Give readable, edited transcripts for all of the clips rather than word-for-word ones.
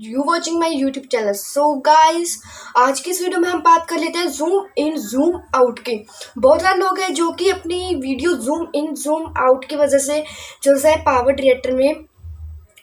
You watching my YouTube channel. So guys, आज की इस वीडियो में हम बात कर लेते हैं जूम इन जूम आउट की। बहुत सारे लोग हैं जो कि अपनी video zoom in zoom out की वजह से जो है पावर डायरेक्टर में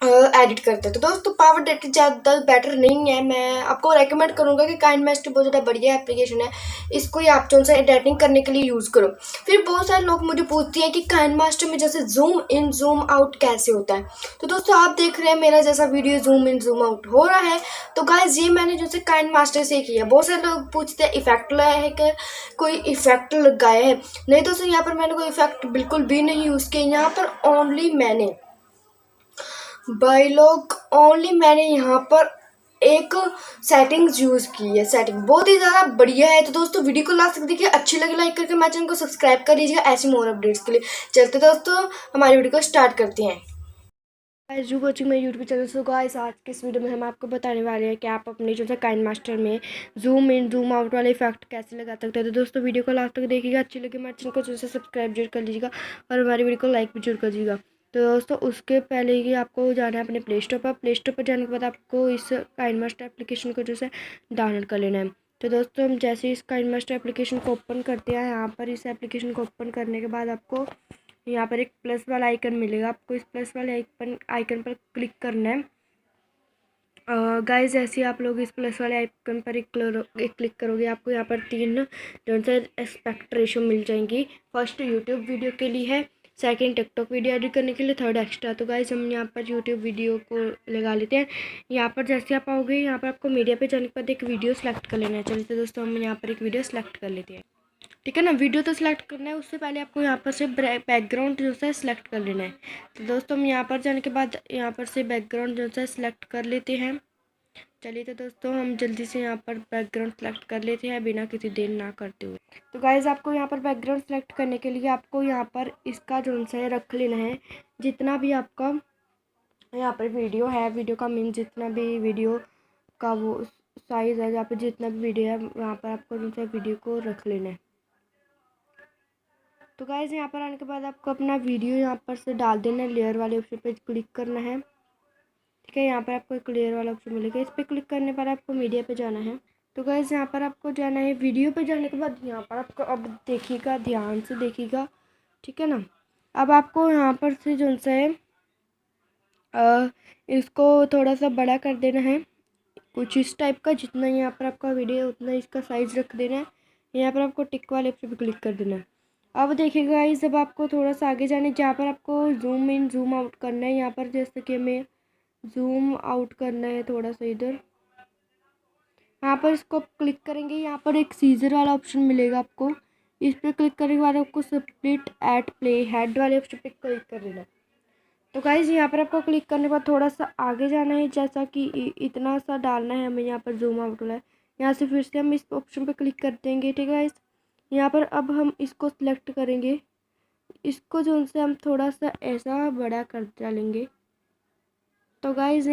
एडिट करते हैं। तो दोस्तों, पावर डायरेक्टर ज़्यादा बेटर नहीं है। मैं आपको रेकमेंड करूंगा कि काइनमास्टर बहुत ज़्यादा बढ़िया एप्लीकेशन है, इसको ही आप जो है एडिटिंग करने के लिए यूज़ करो। फिर बहुत सारे लोग मुझे पूछते हैं कि काइनमास्टर में जैसे जूम इन जूम आउट कैसे होता है। तो दोस्तों, आप देख रहे हैं मेरा जैसा video zoom in zoom out हो रहा है। तो गाइस, ये मैंने जैसे काइनमास्टर से किया। बहुत सारे लोग पूछते हैं इफेक्ट लगाया है कि कोई इफेक्ट लगाया है। नहीं दोस्तों, यहाँ पर मैंने कोई इफेक्ट बिल्कुल भी नहीं यूज़ किया। यहाँ पर मैंने यहाँ पर एक सेटिंग्स यूज़ की है। सेटिंग बहुत ही ज़्यादा बढ़िया है। तो दोस्तों, वीडियो को लास्ट तक देखिए, अच्छी लगे लाइक करके हमारे चैनल को सब्सक्राइब कर लीजिएगा ऐसी मोर अपडेट्स के लिए। चलते दोस्तों, हमारी वीडियो को स्टार्ट करते हैं। Guys, you watching my YouTube channel. So guys, आज के इस वीडियो में हम आपको बताने वाले हैं कि आप अपने जो है काइनमास्टर में जूम इन जूम आउट वाले इफेक्ट कैसे लगा सकते हैं। तो दोस्तों, वीडियो को लास्ट तक देखिएगा, अच्छी लगे हमारे चैनल को जो है सब्सक्राइब जरूर कर लीजिएगा और हमारी वीडियो को लाइक भी जरूर कर दीजिएगा। तो दोस्तों, उसके पहले ही आपको जाना है अपने प्ले स्टोर पर। प्ले स्टोर पर जाने के बाद आपको इस काइनमास्टर एप्लीकेशन को जो है डाउनलोड कर लेना है। तो दोस्तों, हम जैसे इस काइनमास्टर एप्लीकेशन को ओपन करते हैं, यहाँ पर इस एप्लीकेशन को ओपन करने के बाद आपको यहाँ पर एक प्लस वाला आइकन मिलेगा। आपको इस प्लस वाले आइकन पर क्लिक करना है। गाइस, जैसे आप लोग इस प्लस वाले आइकन पर एक क्लिक करोगे, आपको यहाँ पर 3 जो है एस्पेक्ट रेशो मिल जाएंगी। फर्स्ट यूट्यूब वीडियो के लिए है, सेकंड टिकटॉक वीडियो एडिट करने के लिए, थर्ड एक्स्ट्रा। तो गाइस, हम यहाँ पर यूट्यूब वीडियो को लगा लेते हैं। यहाँ पर जैसे आप आओगे, यहाँ पर आपको मीडिया पे जाने के बाद एक वीडियो सेलेक्ट कर लेना है। चलिए दोस्तों, हम यहाँ पर एक वीडियो सेलेक्ट कर लेते हैं। ठीक है ना, वीडियो तो सिलेक्ट करना है, उससे पहले आपको यहाँ पर से बैकग्राउंड जो है सिलेक्ट कर लेना है। तो दोस्तों, हम यहाँ पर जाने के बाद यहाँ पर से बैकग्राउंड जो है सिलेक्ट कर लेते हैं। चलिए तो दोस्तों, हम जल्दी से यहाँ पर बैकग्राउंड सेलेक्ट कर लेते हैं बिना किसी देर ना करते हुए। तो गाइज़, आपको यहाँ पर बैकग्राउंड सेलेक्ट करने के लिए आपको यहाँ पर इसका जो है रख लेना है। जितना भी आपका यहाँ पर वीडियो है, वीडियो का मीन जितना भी वीडियो का वो साइज़ है, यहाँ पर जितना भी वीडियो है वहाँ पर आपको जो है वीडियो को रख लेना है। तो गाइज़, यहाँ पर आने के बाद आपको अपना वीडियो यहाँ पर से डाल देना है। लेयर वाले ऑप्शन पे क्लिक करना है। ठीक है, यहाँ पर आपको एक लेयर वाला ऑप्शन मिलेगा, इस पर क्लिक करने पर आपको मीडिया पे जाना है। तो गाइज़, यहाँ पर आपको जाना है वीडियो पे। जाने के बाद यहाँ पर आपको अब देखिएगा, ध्यान से देखिएगा, ठीक है ना। अब आपको यहाँ पर से जो है इसको थोड़ा सा बड़ा कर देना है, कुछ इस टाइप का। जितना यहाँ पर आपका वीडियो है उतना इसका साइज़ रख देना है। यहाँ पर आपको टिक वाले ऑप्शन पे क्लिक कर देना है। अब देखिएगा गाइस, जब आपको थोड़ा सा आगे जाने, जहाँ पर आपको जूम इन जूम आउट करना है, यहाँ पर जैसे कि हमें जूम आउट करना है थोड़ा सा इधर, यहाँ पर इसको क्लिक करेंगे। यहाँ पर एक सीजर वाला ऑप्शन मिलेगा आपको, इस पर क्लिक करने के बाद आपको स्प्लिट एट प्ले हेड वाले ऑप्शन पे क्लिक कर देना। तो गाइज़, यहाँ पर आपको क्लिक करने के बाद थोड़ा सा आगे जाना है, जैसा कि इतना सा डालना है हमें। यहाँ पर जूम आउट वाला है, यहाँ से फिर से हम इस ऑप्शन पे क्लिक कर देंगे। ठीक है गाइज़, यहाँ पर अब हम इसको सिलेक्ट करेंगे, इसको जो उनसे हम थोड़ा सा ऐसा बड़ा कर डालेंगे। तो गाइज़,